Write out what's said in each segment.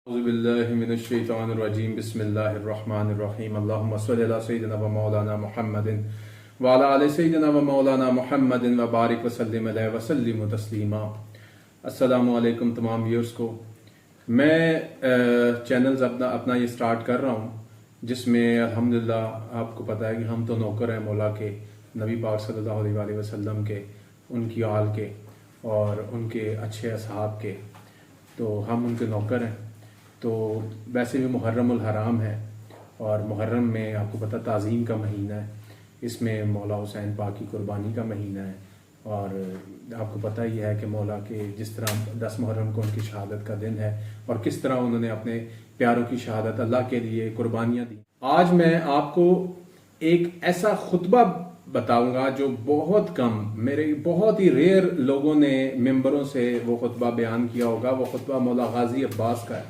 اعوذ باللہ من الشیطان الرجیم بسم اللہ الرحمن الرحیم اللہم صلی علی سیدنا و مولانا محمد وعلی آل سیدنا و مولانا محمد و بارک وسلم علیہ وسلم تسلیما۔ السلام علیکم تمام ویورز کو۔ میں چینلز اپنا یہ سٹارٹ کر رہا ہوں جس میں الحمدللہ آپ کو پتہ ہے کہ ہم تو نوکر ہیں مولا کے، نبی پاک صلی اللہ علیہ وآلہ وسلم کے، ان کی آل کے اور ان کے اچھے اصحاب کے، تو ہم ان کے نوکر ہیں۔ تو ویسے بھی محرم الحرام ہے اور محرم میں آپ کو پتہ تعظیم کا مہینہ ہے، اس میں مولا حسین پاک کی قربانی کا مہینہ ہے، اور آپ کو پتہ ہی ہے کہ مولا کے جس طرح 10 محرم کو ان کی شہادت کا دن ہے اور کس طرح انہوں نے اپنے پیاروں کی شہادت اللہ کے لیے قربانیاں دی۔ آج میں آپ کو ایک ایسا خطبہ بتاؤں گا جو بہت کم، میرے بہت ہی ریئر لوگوں نے ممبروں سے وہ خطبہ بیان کیا ہوگا۔ وہ خطبہ مولا غازی عباس کا ہے۔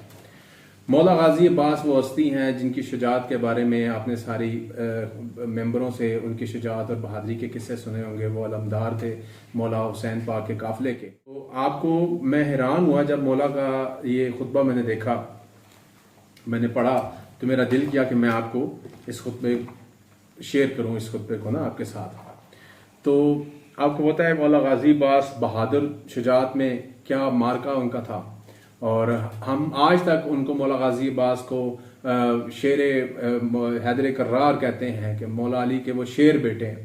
مولا غازی عباس وہ ہستی ہیں جن کی شجاعت کے بارے میں آپ نے ساری ممبروں سے ان کی شجاعت اور بہادری کے قصے سنے ہوں گے۔ وہ علمدار تھے مولا حسین پاک کے قافلے کے۔ تو آپ کو میں حیران ہوا جب مولا کا یہ خطبہ میں نے دیکھا، میں نے پڑھا، تو میرا دل کیا کہ میں آپ کو اس خطبے شیئر کروں، اس خطبے کو نا آپ کے ساتھ۔ تو آپ کو پتہ ہے مولا غازی عباس بہادر شجاعت میں کیا مارکا ان کا تھا، اور ہم آج تک ان کو مولا غازی عباس کو شیر حیدر کرار کہتے ہیں کہ مولا علی کے وہ شیر بیٹے ہیں۔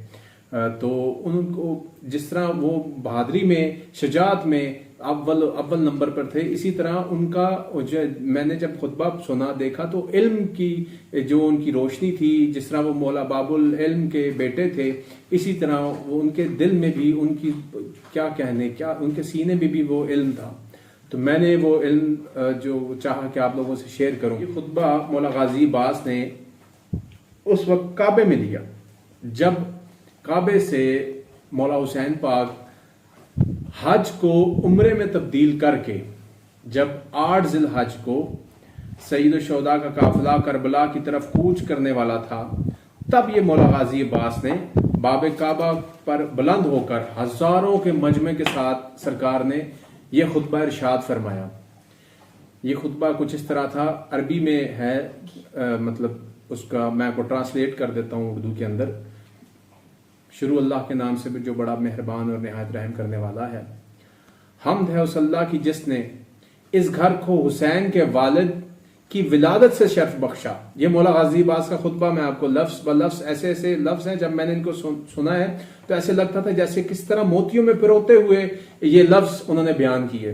تو ان کو جس طرح وہ بہادری میں، شجاعت میں اول نمبر پر تھے، اسی طرح ان کا میں نے جب خطبہ سنا دیکھا تو علم کی جو ان کی روشنی تھی، جس طرح وہ مولا باب العلم کے بیٹے تھے، اسی طرح وہ ان کے دل میں بھی ان کی کیا کہنے، کیا ان کے سینے میں بھی وہ علم تھا۔ تو میں نے وہ علم جو چاہا کہ آپ لوگوں سے شیئر کروں۔ یہ خطبہ مولا غازی عباس نے اس وقت کعبے میں لیا جب کعبے سے مولا حسین پاک حج کو عمرے میں تبدیل کر کے، جب 8 ذی الحج کو سید الشہداء کا قافلہ کربلا کی طرف کوچ کرنے والا تھا، تب یہ مولا غازی عباس نے باب کعبہ پر بلند ہو کر ہزاروں کے مجمع کے ساتھ سرکار نے یہ خطبہ ارشاد فرمایا۔ یہ خطبہ کچھ اس طرح تھا، عربی میں ہے، مطلب اس کا میں کو ٹرانسلیٹ کر دیتا ہوں اردو کے اندر۔ شروع اللہ کے نام سے جو بڑا مہربان اور نہایت رحم کرنے والا ہے۔ حمد ہے اس اللہ کی جس نے اس گھر کو حسین کے والد کی ولادت سے شرف بخشا۔ یہ مولا غازی عباس کا خطبہ، میں آپ کو لفظ بلفظ ایسے ایسے لفظ ہیں، جب میں نے ان کو سنا ہے تو ایسے لگتا تھا جیسے کس طرح موتیوں میں پروتے ہوئے یہ لفظ انہوں نے بیان کیے،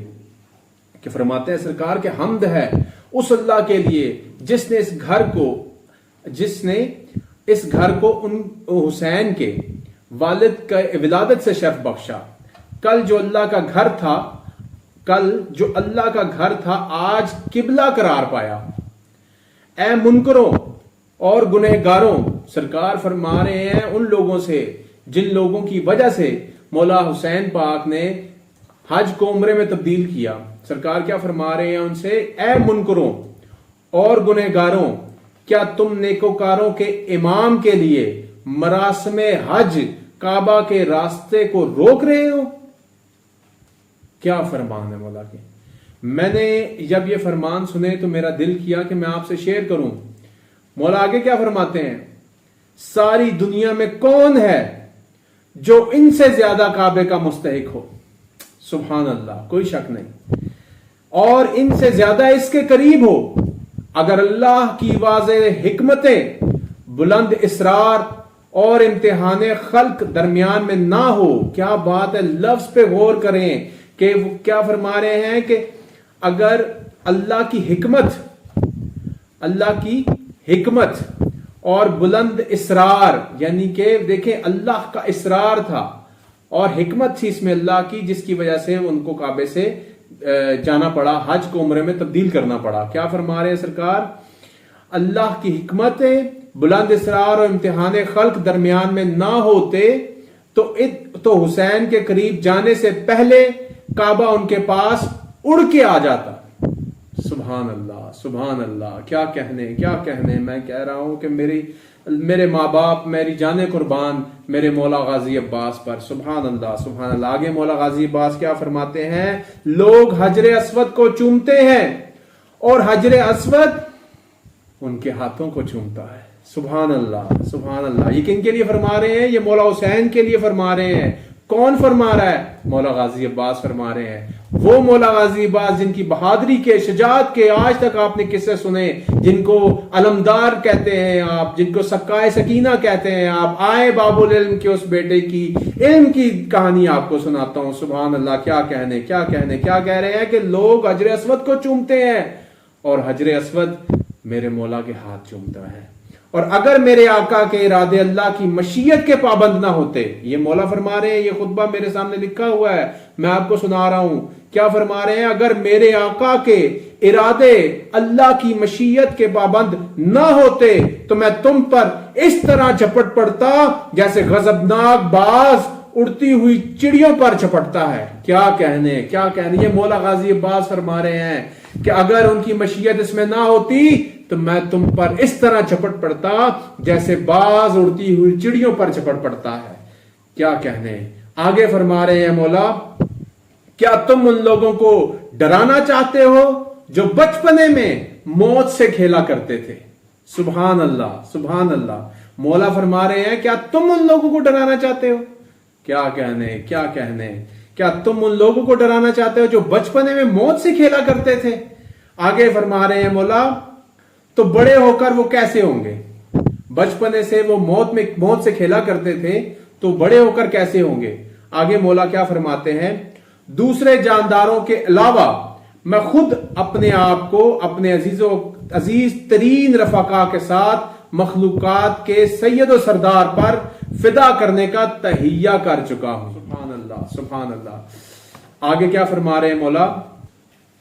کہ فرماتے ہیں سرکار کہ حمد ہے اس اللہ کے لیے جس نے اس گھر کو ان حسین کے والد کا ولادت سے شرف بخشا۔ کل جو اللہ کا گھر تھا آج قبلہ قرار پایا۔ اے منکروں اور گنہگاروں، سرکار فرما رہے ہیں ان لوگوں سے جن لوگوں کی وجہ سے مولا حسین پاک نے حج کو عمرے میں تبدیل کیا۔ سرکار کیا فرما رہے ہیں ان سے؟ اے منکروں اور گنہگاروں، کیا تم نیکوکاروں کے امام کے لیے مراسم حج کعبہ کے راستے کو روک رہے ہو؟ کیا فرمان ہے مولا کے۔ میں نے جب یہ فرمان سنے تو میرا دل کیا کہ میں آپ سے شیئر کروں۔ مولا آگے کیا فرماتے ہیں؟ ساری دنیا میں کون ہے جو ان سے زیادہ کعبے کا مستحق ہو؟ سبحان اللہ، کوئی شک نہیں۔ اور ان سے زیادہ اس کے قریب ہو اگر اللہ کی واضح حکمتیں، بلند اسرار اور امتحان خلق درمیان میں نہ ہو۔ کیا بات ہے، لفظ پہ غور کریں کہ وہ کیا فرما رہے ہیں کہ اگر اللہ کی حکمت اور بلند اسرار، یعنی کہ دیکھیں اللہ کا اسرار تھا اور حکمت تھی اس میں اللہ کی، جس کی وجہ سے ان کو کعبے سے جانا پڑا، حج کو عمرے میں تبدیل کرنا پڑا۔ کیا فرما رہے ہیں سرکار؟ اللہ کی حکمتیں، بلند اسرار اور امتحان خلق درمیان میں نہ ہوتے تو حسین کے قریب جانے سے پہلے کعبہ ان کے پاس اڑ کے آ جاتا۔ سبحان اللہ، سبحان اللہ، کیا کہنے۔ میں کہہ رہا ہوں کہ میرے ماں باپ، میری جانیں قربان میرے مولا غازی عباس پر۔ سبحان اللہ، سبحان اللہ۔ آگے مولا غازی عباس کیا فرماتے ہیں؟ لوگ حجر اسود کو چومتے ہیں और हजर अस्वद उनके हाथों को चूमता है। सुभान अल्लाह, सुभान अल्लाह। ये किन के लिए फरमा रहे हैं? ये मौला हुसैन के लिए फरमा रहे हैं। कौन फरमा रहा है? मौला गाजी अब्बास फरमा रहे हैं। वो मौला गाजी अब्बास जिनकी बहादुरी के, शजात के आज तक आपने किस्से सुने, जिनको अलमदार कहते हैं आप, जिनको सक्काए सकीना कहते हैं आप। आए बाबुल इल्म के उस बेटे की इल्म की कहानी आपको सुनाता हूं। सुभान अल्लाह, क्या कहने, क्या कहने, क्या कह रहे हैं कि लोग हजर अस्वद को चूमते हैं और हजर अस्वद मेरे मौला के हाथ चूमता है। और अगर मेरे आका के इरादे अल्लाह की मशीयत के पाबंद ना होते, ये मौला फरमा रहे हैं, ये खुतबा मेरे सामने लिखा हुआ है, मैं आपको सुना रहा हूं। क्या फरमा रहे हैं? अगर मेरे आका के इरादे अल्लाह की मशीयत के पाबंद ना होते तो मैं तुम पर इस तरह झपट पड़ता जैसे गजबनाक बाज उड़ती हुई चिड़ियों पर झपटता है। क्या कहने, क्या कहने। ये मौला गाजी अब्बास फरमा रहे हैं कि अगर उनकी मशीयत इसमें ना होती तो मैं तुम पर इस तरह झपट पड़ता जैसे बाज उड़ती हुई चिड़ियों पर झपट पड़ता है। क्या कहने। आगे फरमा रहे हैं मौला, क्या तुम उन लोगों को डराना चाहते हो जो बचपने में मौत से खेला करते थे? सुभान अल्लाह, सुभान अल्लाह। मौला फरमा रहे हैं, क्या तुम उन लोगों को डराना चाहते हो? क्या कहने, क्या कहने। क्या तुम उन लोगों को डराना चाहते हो जो बचपने में मौत से खेला करते थे? आगे फरमा रहे हैं मौला, तो बड़े होकर वो कैसे होंगे? बचपने से वो मौत से खेला करते थे, तो बड़े होकर कैसे होंगे? आगे मौला क्या फरमाते हैं, दूसरे जानदारों के अलावा मैं खुद अपने आप को अपने अजीज तरीन रफाका के साथ मखलूकात के सैयद और सरदार पर फिदा करने का तहिया कर चुका हूं। सुभान अल्लाह, सुभान अल्लाह। आगे क्या फरमा रहे हैं मौला,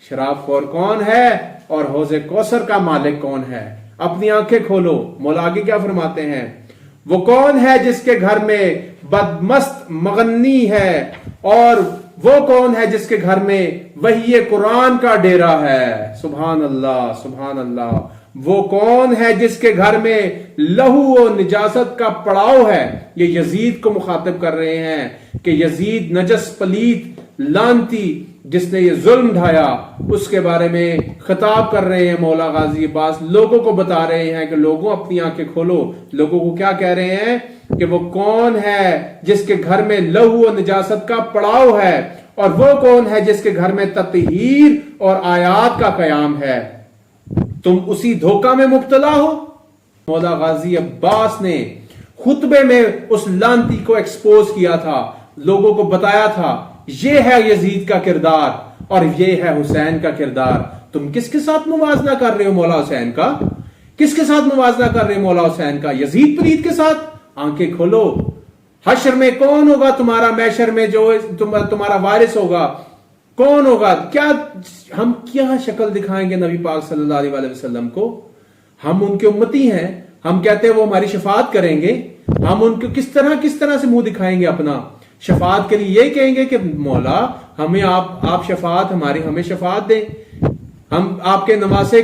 शराबखोर कौन है और हौज़े कौसर का मालिक कौन है? अपनी आंखें खोलो। मौला आगे क्या फरमाते हैं, वो कौन है जिसके घर में बदमस्त मगन्नी है और वो कौन है जिसके घर में वही कुरान का डेरा है? सुभान अल्लाह, सुभान अल्लाह। वो कौन है जिसके घर में लहू और निजासत का पड़ाव है? ये यजीद को मुखातिब कर रहे हैं कि यजीद नजस पलीत लानती जिसने ये जुल्म ढाया, उसके बारे में खिताब कर रहे हैं मौला गाजी अब्बास। लोगों को बता रहे हैं कि लोगों अपनी आंखें खोलो। लोगों को क्या कह रहे हैं कि वो कौन है जिसके घर में लहू और निजासत का पड़ाव है और वो कौन है जिसके घर में तत्हीर और आयात का कयाम है? तुम उसी धोखा में मुब्तला हो। मौला गाजी अब्बास ने खुतबे में उस लानती को एक्सपोज किया था, लोगों को बताया था ये है यजीद का किरदार और ये है हुसैन का किरदार। तुम किसके साथ मुवाजना कर रहे हो मौला हुसैन का? किसके साथ मुवाजना कर रहे हो मौला हुसैन का? यजीद पलीत के साथ? आंखें खोलो। हश्र में कौन होगा तुम्हारा, मैशर में जो तुम्हारा वारिस होगा कौन होगा? क्या हम क्या शक्ल दिखाएंगे नबी पाक सल्लल्लाहु अलैहि वसल्लम को? हम उनके उम्मती हैं, हम कहते हैं वो हमारी शफात करेंगे, हम उनको किस तरह से मुंह दिखाएंगे अपना? शफात के लिए ये कहेंगे कि मौला हमें आप शफात हमें शफात दें। हम आपके नवासे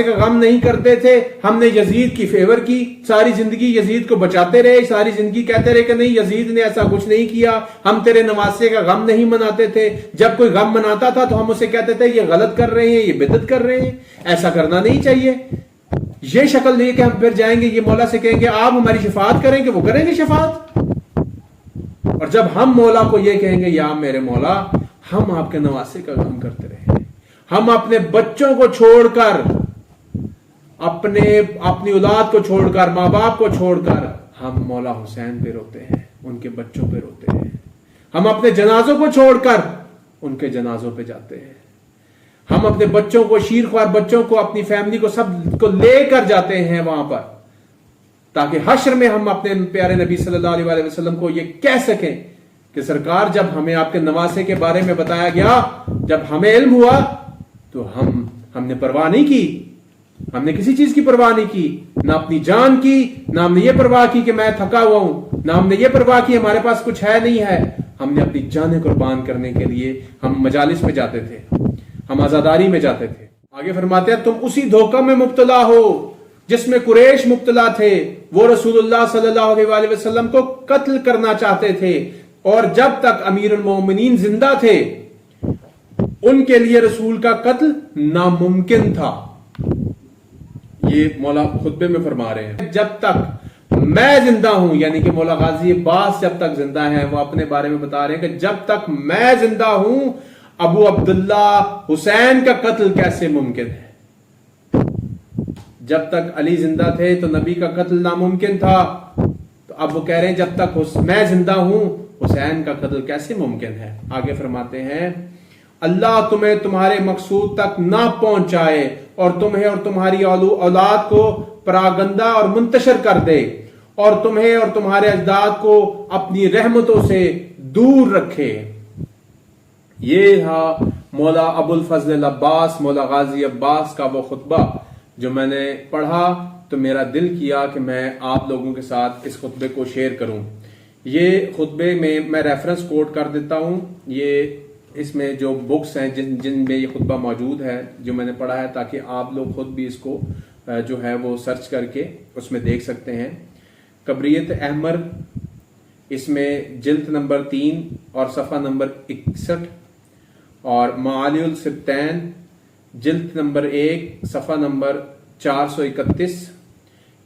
का गम नहीं करते थे, हमने यजीद की फेवर की, सारी जिंदगी यजीद को बचाते रहे, सारी जिंदगी कहते रहे कि नहीं यजीद ने ऐसा कुछ नहीं किया, हम तेरे नवासे का गम नहीं मनाते थे। जब कोई गम मनाता था तो हम उसे कहते थे ये गलत कर रहे हैं, ये बिदअत कर रहे हैं, ऐसा करना नहीं चाहिए। ये शक्ल लेके हम फिर जाएंगे, ये मौला से कहेंगे आप हमारी शफात करेंगे, वो करेंगे शफात। और जब हम मौला को ये कहेंगे या मेरे मौला हम आपके नवासे का गम करते रहे, हम अपने बच्चों को छोड़कर, अपनी औलाद को छोड़कर, माँ बाप को छोड़कर हम मौला हुसैन पे रोते हैं, उनके बच्चों पे रोते हैं। हम अपने जनाजों को छोड़कर उनके जनाजों पे जाते हैं। हम अपने बच्चों को, शीरख्वार बच्चों को, अपनी फैमिली को, सब को लेकर जाते हैं वहां पर, ताकि हश्र में हम अपने प्यारे नबी सल्लल्लाहु अलैहि वसल्लम को ये कह सकें कि सरकार जब हमें आपके नवासे के बारे में बताया गया, जब हमें इल्म हुआ तो हमने परवाह नहीं की, हमने किसी चीज की परवाह नहीं की, ना अपनी जान की, ना हमने ये परवाह की कि मैं थका हुआ हूं, ना हमने ये परवाह की हमारे पास कुछ है नहीं है। हमने अपनी जानें कुर्बान करने के लिए हम मजालिस में जाते थे, हम आजादारी में जाते थे। आगे फरमाते हैं तुम उसी धोखा में मुब्तला हो जिसमें कुरैश मुब्तला थे। वो रसूलुल्लाह सल्लल्लाहु अलैहि वसल्लम को कत्ल करना चाहते थे और जब तक अमीरुल मोमिनीन जिंदा थे उनके लिए रसूल का कत्ल नामुमकिन था। ये मौला खुतबे में फरमा रहे हैं, जब तक मैं जिंदा हूं, यानी कि मौला गाजी अब्बास जब तक जिंदा है, वो अपने बारे में बता रहे हैं कि जब तक मैं जिंदा हूं अबू अब्दुल्ला हुसैन का कत्ल कैसे मुमकिन है। जब तक अली जिंदा थे तो नबी का कत्ल नामुमकिन था, तो अब वो कह रहे हैं जब तक मैं जिंदा हूं हुसैन का कत्ल कैसे मुमकिन है। आगे फरमाते हैं, अल्लाह तुम्हें तुम्हारे मकसूद तक ना पहुंचाए और तुम्हें और तुम्हारी औलाद को परागंदा और मुंतशर कर दे, और तुम्हें और तुम्हारे अजदाद को अपनी रहमतों से दूर रखे। ये था मौला अबुल फजल अब्बास, मौला गाजी अब्बास का वो खुतबा जो मैंने पढ़ा, तो मेरा दिल किया कि मैं आप लोगों के साथ इस खुतबे को शेयर करूं। ये खुतबे में मैं रेफरेंस कोट कर देता हूं, ये इसमें जो बुक्स हैं जिनमें ये खुतबा मौजूद है जो मैंने पढ़ा है, ताकि आप लोग खुद भी इसको जो है वो सर्च करके उसमें देख सकते हैं। कबरियत अहमर, इसमें जिल्द नंबर 3 और सफ़ा नंबर 61, और मालिउल सिब्तैन जिल्द नंबर 1 सफ़ा नंबर 431,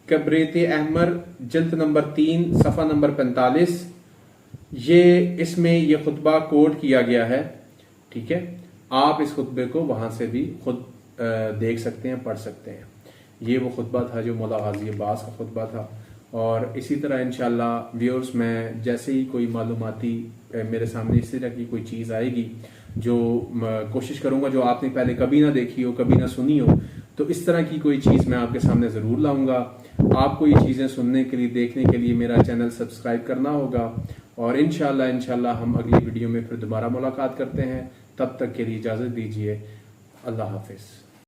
कबरियत अहमर जिल्द नंबर 3 सफ़ा नंबर 45, ये इसमें ये खुतबा कोट किया गया है। ठीक है, आप इस खुतबे को वहां से भी खुद देख सकते हैं, पढ़ सकते हैं। ये वो खुतबा था जो मौला गाजी अब्बास का खुतबा था। और इसी तरह इंशाल्लाह व्यूअर्स, मैं जैसे ही कोई मालूमाती मेरे सामने इस तरह की कोई चीज़ आएगी, जो कोशिश करूंगा जो आपने पहले कभी ना देखी हो, कभी ना सुनी हो, तो इस तरह की कोई चीज़ मैं आपके सामने ज़रूर लाऊंगा। आपको ये चीज़ें सुनने के लिए, देखने के लिए मेरा चैनल सब्सक्राइब करना होगा। और इंशाल्लाह हम अगली वीडियो में फिर दोबारा मुलाकात करते हैं। तब तक के लिए इजाज़त दीजिए। अल्लाह हाफिज़।